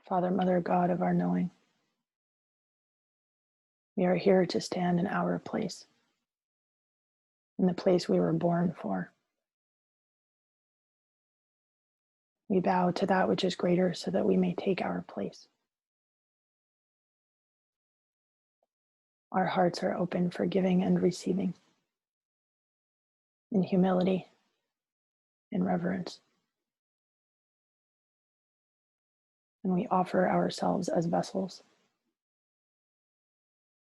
Father, Mother, God of our knowing, we are here to stand in our place, in the place we were born for. We bow to that which is greater so that we may take our place. Our hearts are open for giving and receiving, in humility, in reverence. And we offer ourselves as vessels,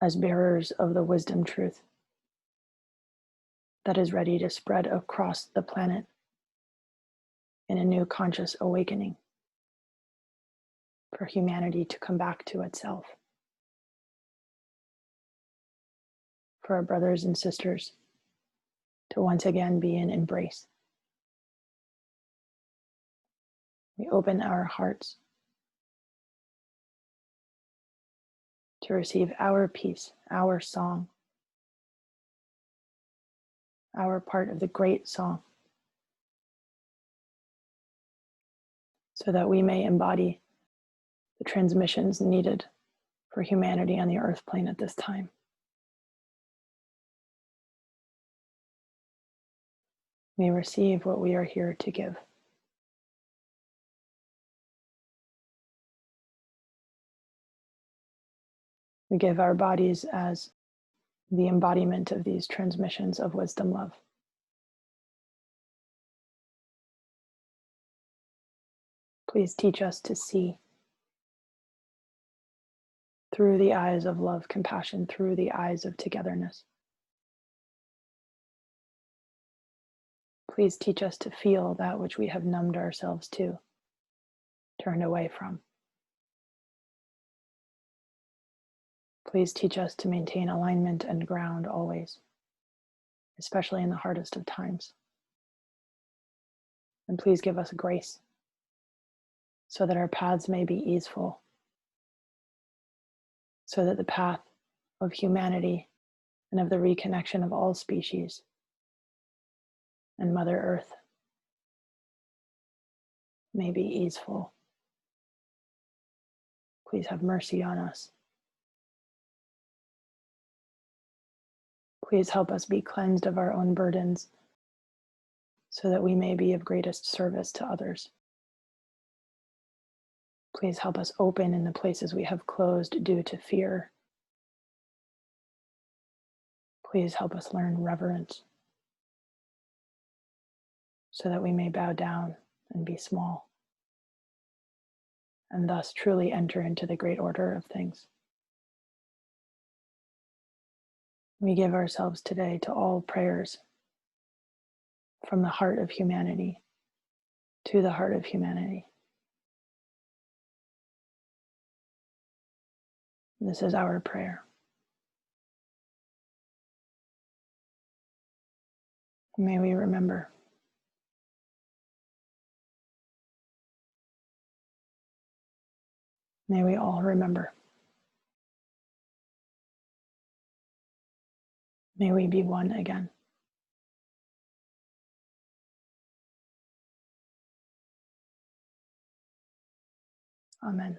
as bearers of the wisdom truth that is ready to spread across the planet in a new conscious awakening for humanity to come back to itself, for our brothers and sisters to once again be in embrace. We open our hearts to receive our peace, our song, our part of the great song, so that we may embody the transmissions needed for humanity on the earth plane at this time. We receive what we are here to give. We give our bodies as the embodiment of these transmissions of wisdom love. Please teach us to see through the eyes of love, compassion, through the eyes of togetherness. Please teach us to feel that which we have numbed ourselves to, turned away from. Please teach us to maintain alignment and ground always, especially in the hardest of times. And please give us grace so that our paths may be easeful, so that the path of humanity and of the reconnection of all species and Mother Earth may be easeful. Please have mercy on us. Please help us be cleansed of our own burdens so that we may be of greatest service to others. Please help us open in the places we have closed due to fear. Please help us learn reverence so that we may bow down and be small, and thus truly enter into the great order of things. We give ourselves today to all prayers from the heart of humanity to the heart of humanity. This is our prayer. May we remember. May we all remember. May we be one again. Amen.